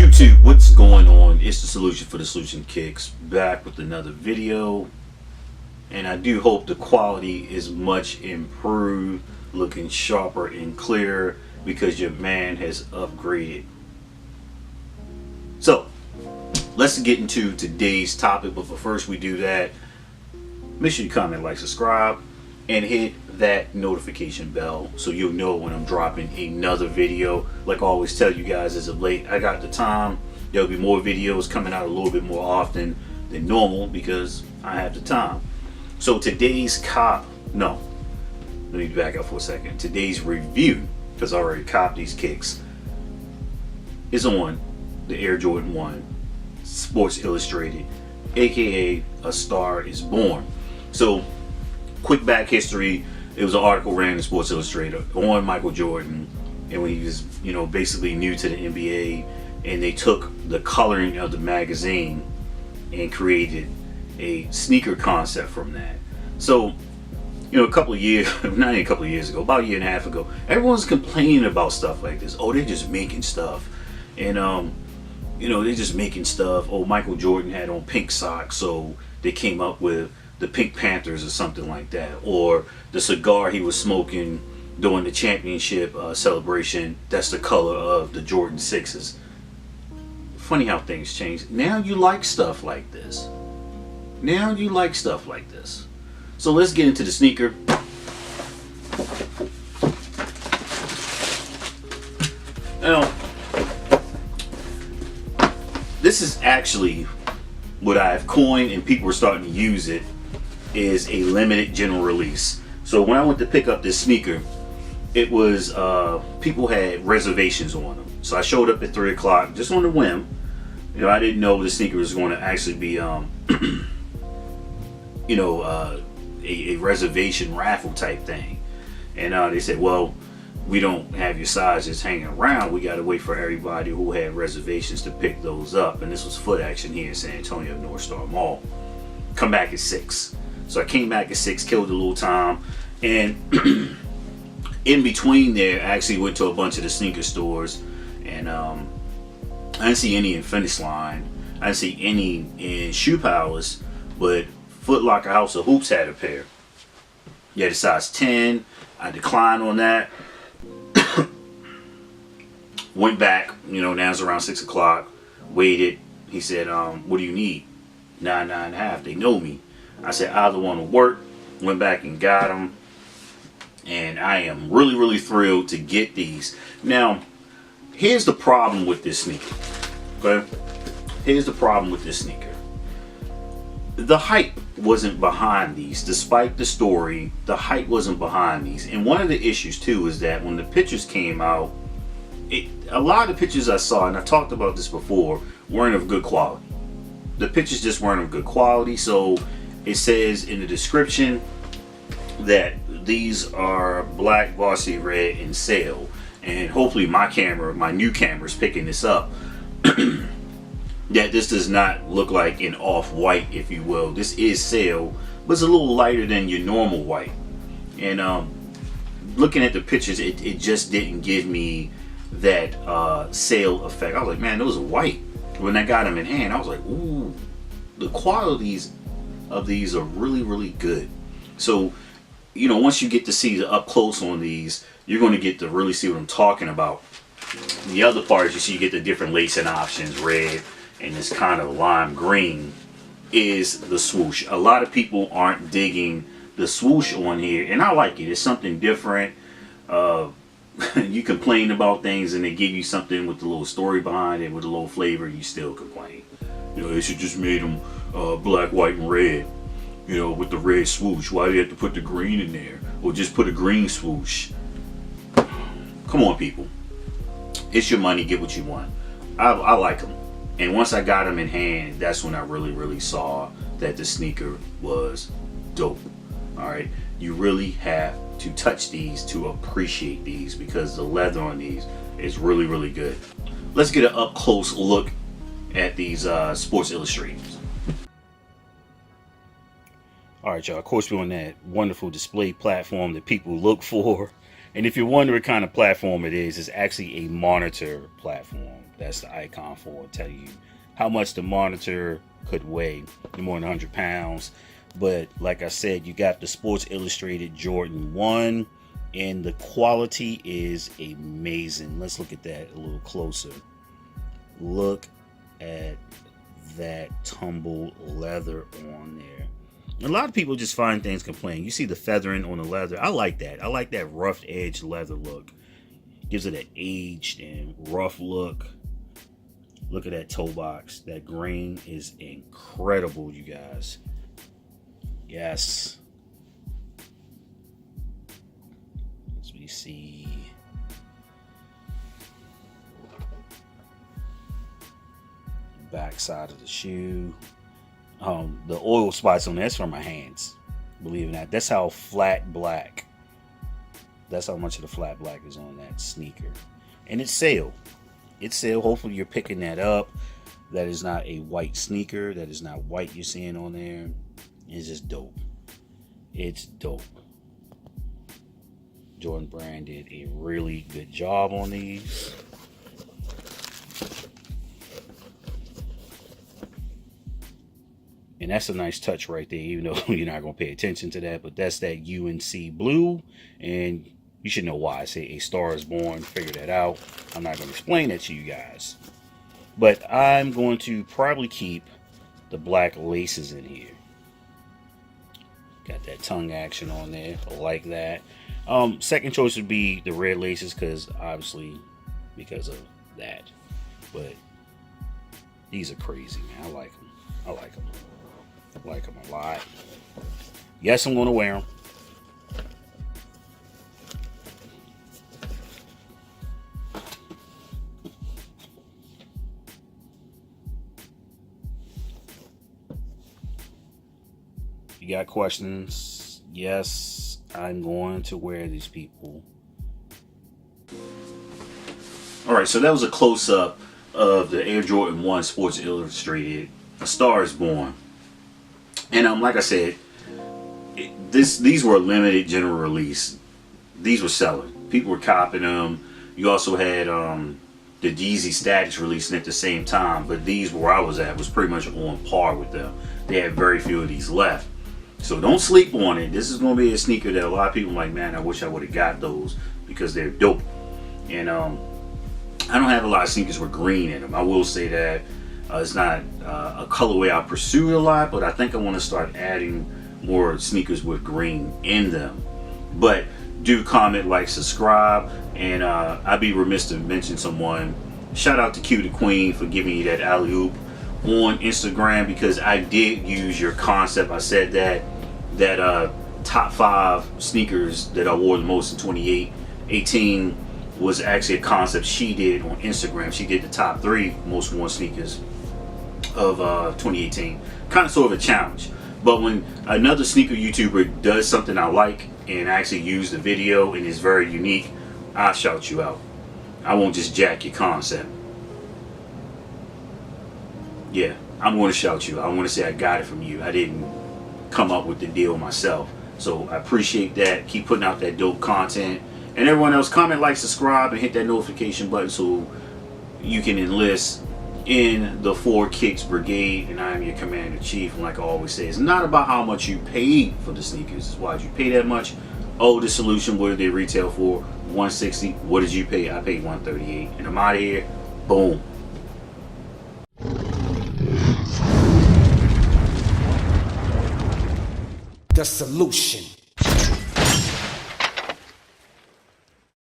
YouTube, what's going on? It's the Solution for the Solution Kicks, back with another video, and I do hope the quality is much improved, looking sharper and clearer, because your man has upgraded. So let's get into today's topic, but first we do that, make sure you comment, like, subscribe, and hit that notification bell so you'll know when I'm dropping another video. Like I always tell you guys, as of late, I got the time. There'll be more videos coming out a little bit more often than normal because I have the time. So today's let me back up for a second. Today's review, because I already copped these kicks, is on the Air Jordan 1 Sports Illustrated, aka A Star Is Born. So quick back history, it was an article ran in Sports Illustrated on Michael Jordan, and when he was, basically new to the NBA, and they took the coloring of the magazine and created a sneaker concept from that. So, a couple of years, not even a couple of years ago, about a year and a half ago, everyone's complaining about stuff like this. Oh, they're just making stuff, and they're just making stuff. Oh, Michael Jordan had on pink socks, so they came up with the Pink Panthers or something like that, or the cigar he was smoking during the championship celebration, that's the color of the Jordan 6s. Funny how things change. Now you like stuff like this. So let's get into the sneaker. Now, this is actually what I've coined, and people are starting to use it, is a limited general release. So when I went to pick up this sneaker, it was people had reservations on them. So I showed up at 3 o'clock just on a whim. I didn't know the sneaker was going to actually be a reservation raffle type thing. And they said, well, we don't have your sizes hanging around. We got to wait for everybody who had reservations to pick those up. And this was Foot Action here in San Antonio, North Star Mall. Come back at 6. So I came back at 6, killed a little time, and in between there, I actually went to a bunch of the sneaker stores, and I didn't see any in Finish Line. I didn't see any in Shoe Palace, but Foot Locker House of Hoops had a pair. You had a size 10. I declined on that. Went back, now it's around 6 o'clock, waited. He said, what do you need? 9.5. They know me. I said, either one will work. Went back and got them. And I am really, really thrilled to get these. Now, here's the problem with this sneaker. Okay? Here's the problem with this sneaker. The hype wasn't behind these. Despite the story, the hype wasn't behind these. And one of the issues, too, is that when the pictures came out, a lot of the pictures I saw, and I talked about this before, weren't of good quality. The pictures just weren't of good quality. So it says in the description that these are black, varsity red, and sale. And hopefully my new camera is picking this up. That this does not look like an off-white, if you will. This is sale, but it's a little lighter than your normal white. And looking at the pictures, it just didn't give me that sale effect. I was like, man, those are white. When I got them in hand, I was like, ooh, the qualities of these are really, really good. So, once you get to see the up close on these, you're going to get to really see what I'm talking about. The other part is you get the different lacing options, red and this kind of lime green, is the swoosh. A lot of people aren't digging the swoosh on here, and I like it. It's something different. You complain about things and they give you something with a little story behind it, with a little flavor, you still complain. They should just made them black, white, and red, with the red swoosh. Why do you have to put the green in there? Or just put a green swoosh? Come on, people. It's your money, get what you want. I like them. And once I got them in hand, that's when I really, really saw that the sneaker was dope. Alright, you really have to touch these to appreciate these, because the leather on these is really, really good. Let's get an up close look at these Sports Illustrated. Alright, y'all, of course we're on that wonderful display platform that people look for. And if you're wondering what kind of platform it is, it's actually a monitor platform. That's the icon for it. Tell you how much the monitor could weigh, more than 100 pounds. But like I said, you got the Sports Illustrated Jordan 1, and the quality is amazing. Let's look at that a little closer. Look at that tumbled leather on there. A lot of people just find things complaining. You see the feathering on the leather. I like that. I like that rough edge leather look. Gives it an aged and rough look. Look at that toe box. That grain is incredible, you guys. Yes. As we see. Back side of the shoe. The oil spots on that's from my hands. Believe it or not. That's how flat black. That's how much of the flat black is on that sneaker. And it's sale. It's sale. Hopefully you're picking that up. That is not a white sneaker. That is not white you're seeing on there. It's just dope. It's dope. Jordan Brand did a really good job on these. And that's a nice touch right there, even though you're not going to pay attention to that. But that's that UNC blue. And you should know why I say A Star is Born. Figure that out. I'm not going to explain that to you guys. But I'm going to probably keep the black laces in here. Got that tongue action on there. I like that. Second choice would be the red laces, because of that. But these are crazy, man. I like them. I like them. I like them a lot. Yes, I'm going to wear them. You got questions? Yes, I'm going to wear these, people. All right, so that was a close-up of the Air Jordan 1 Sports Illustrated, A Star is Born. And like I said, these were a limited general release. These were selling. People were copping them. You also had the Yeezy Status releasing at the same time, but these, where I was at, was pretty much on par with them. They had very few of these left. So don't sleep on it. This is going to be a sneaker that a lot of people are like, man, I wish I would have got those, because they're dope. And I don't have a lot of sneakers with green in them. I will say that it's not a colorway I pursue a lot, but I think I want to start adding more sneakers with green in them. But do comment, like, subscribe, and I'd be remiss to mention someone. Shout out to Q the Queen for giving you that alley-oop on Instagram, because I did use your concept. I said that top 5 sneakers that I wore the most in 2018 was actually a concept she did on Instagram. She did the top 3 most worn sneakers of 2018. Kind of sort of a challenge. But when another sneaker YouTuber does something I like and actually use the video and is very unique, I'll shout you out. I won't just jack your concept. Yeah, I'm going to shout you. I want to say I got it from you. I didn't come up with the deal myself. So I appreciate that. Keep putting out that dope content. And everyone else, comment, like, subscribe, and hit that notification button so you can enlist in the 4 Kicks Brigade. And I am your Commander-in-Chief. And like I always say, it's not about how much you paid for the sneakers. It's why did you pay that much? Oh, the solution, what did they retail for? $160. What did you pay? I paid $138. And I'm out of here. Boom. The solution.